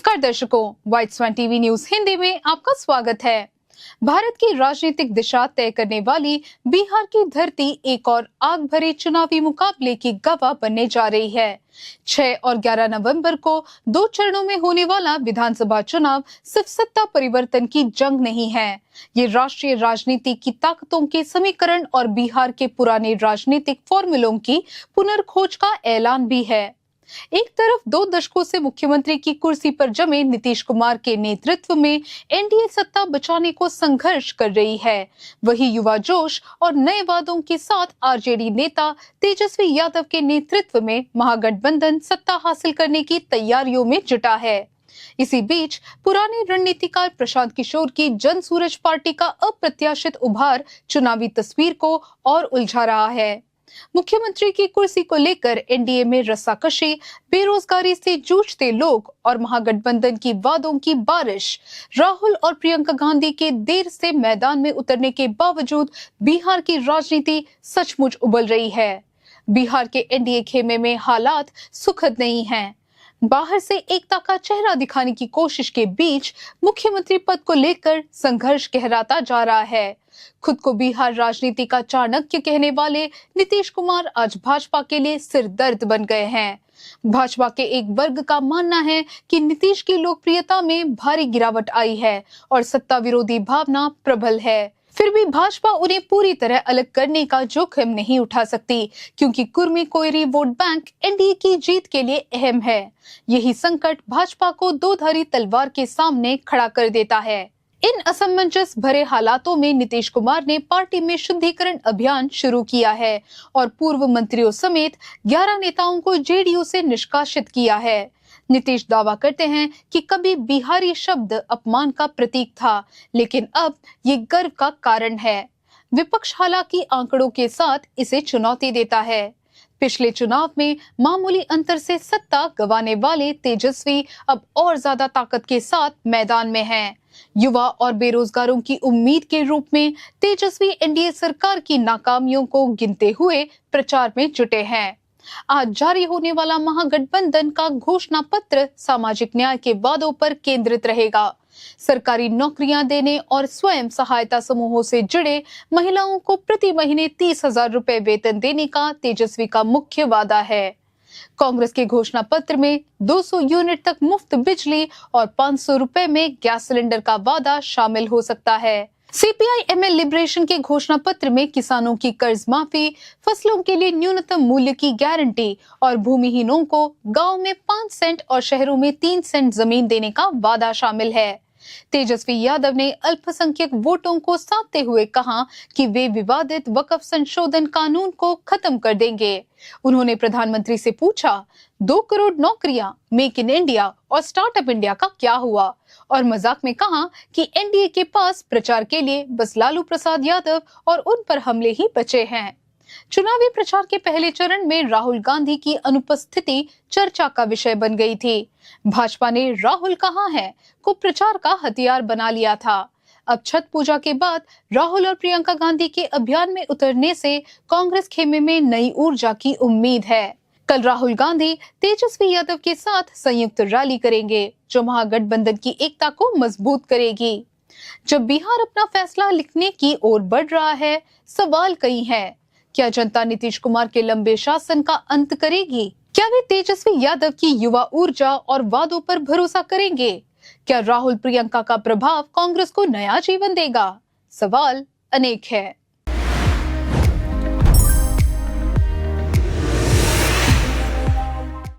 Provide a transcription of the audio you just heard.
नमस्कार दर्शकों, वाइट स्वान TV news Hindi में आपका स्वागत है। भारत की राजनीतिक दिशा तय करने वाली बिहार की धरती एक और आग भरे चुनावी मुकाबले की गवाह बनने जा रही है। 6 और 11 नवंबर को 2 चरणों में होने वाला विधानसभा चुनाव सिर्फ सत्ता परिवर्तन की जंग नहीं है, ये राष्ट्रीय राजनीति की ताकतों के समीकरण और बिहार के पुराने राजनीतिक फॉर्मूलों की पुनर्खोज का ऐलान भी है। एक तरफ 2 दशकों से मुख्यमंत्री की कुर्सी पर जमे नीतीश कुमार के नेतृत्व में एनडीए सत्ता बचाने को संघर्ष कर रही है, वहीं युवा जोश और नए वादों के साथ आरजेडी नेता तेजस्वी यादव के नेतृत्व में महागठबंधन सत्ता हासिल करने की तैयारियों में जुटा है। इसी बीच पुराने रणनीतिकार प्रशांत किशोर की जन सूरज पार्टी का अप्रत्याशित उभार चुनावी तस्वीर को और उलझा रहा है। मुख्यमंत्री की कुर्सी को लेकर एनडीए में रस्साकशी, बेरोजगारी से जूझते लोग और महागठबंधन की वादों की बारिश, राहुल और प्रियंका गांधी के देर से मैदान में उतरने के बावजूद बिहार की राजनीति सचमुच उबल रही है। बिहार के एनडीए खेमे में हालात सुखद नहीं हैं। बाहर से एकता का चेहरा दिखाने की कोशिश के बीच मुख्यमंत्री पद को लेकर संघर्ष गहराता जा रहा है। खुद को बिहार राजनीति का चाणक्य कहने वाले नीतीश कुमार आज भाजपा के लिए सिरदर्द बन गए हैं। भाजपा के एक वर्ग का मानना है कि नीतीश की लोकप्रियता में भारी गिरावट आई है और सत्ता विरोधी भावना प्रबल है। फिर भी भाजपा उन्हें पूरी तरह अलग करने का जोखिम नहीं उठा सकती, क्योंकि Kurmi Koeri vote bank NDA की जीत के लिए अहम है। यही संकट भाजपा को 2 धारी तलवार के सामने खड़ा कर देता है। इन असमंजस भरे हालातों में नीतीश कुमार ने पार्टी में शुद्धिकरण अभियान शुरू किया है और पूर्व मंत्रियों समेत 11 नेताओं को जेडीयू से निष्कासित किया है। नीतीश दावा करते हैं कि कभी बिहारी शब्द अपमान का प्रतीक था, लेकिन अब ये गर्व का कारण है। विपक्ष हालांकि आंकड़ों के साथ इसे चुनौती देता है। पिछले चुनाव में मामूली अंतर से सत्ता गंवाने वाले तेजस्वी अब और ज्यादा ताकत के साथ मैदान में हैं। युवा और बेरोजगारों की उम्मीद के रूप में तेजस्वी एनडीए सरकार की नाकामियों को गिनते हुए प्रचार में जुटे हैं। आज जारी होने वाला महागठबंधन का घोषणा पत्र सामाजिक न्याय के वादों पर केंद्रित रहेगा। सरकारी नौकरियां देने और स्वयं सहायता समूहों से जुड़े महिलाओं को प्रति महीने 30,000 रुपए वेतन देने का तेजस्वी का मुख्य वादा है। कांग्रेस के घोषणा पत्र में 200 यूनिट तक मुफ्त बिजली और 500 रुपए में गैस सिलेंडर का वादा शामिल हो सकता है। सीपीआई एमएल लिबरेशन के घोषणा पत्र में किसानों की कर्ज माफी, फसलों के लिए न्यूनतम मूल्य की गारंटी और भूमिहीनों को गांव में 5 सेंट और शहरों में 3 सेंट जमीन देने का वादा शामिल है। तेजस्वी यादव ने अल्पसंख्यक वोटों को साधते हुए कहा कि वे विवादित वक्फ संशोधन कानून को खत्म कर देंगे। उन्होंने प्रधानमंत्री से पूछा, 2 करोड़ नौकरियां, मेक इन इंडिया और स्टार्टअप इंडिया का क्या हुआ, और मजाक में कहा कि एनडीए के पास प्रचार के लिए बस लालू प्रसाद यादव और उन पर हमले ही बचे हैं। चुनावी प्रचार के पहले चरण में राहुल गांधी की अनुपस्थिति चर्चा का विषय बन गई थी। भाजपा ने राहुल कहां है को प्रचार का हथियार बना लिया था। अब छठ पूजा के बाद राहुल और प्रियंका गांधी के अभियान में उतरने से कांग्रेस खेमे में नई ऊर्जा की उम्मीद है। कल राहुल गांधी तेजस्वी यादव के साथ संयुक्त रैली करेंगे, जो महागठबंधन की एकता को मजबूत करेगी। जब बिहार अपना फैसला लिखने की ओर बढ़ रहा है, सवाल कई हैं। क्या जनता नीतीश कुमार के लंबे शासन का अंत करेगी? क्या वे तेजस्वी यादव की युवा ऊर्जा और वादों पर भरोसा करेंगे? क्या राहुल प्रियंका का प्रभाव कांग्रेस को नया जीवन देगा? सवाल अनेक है।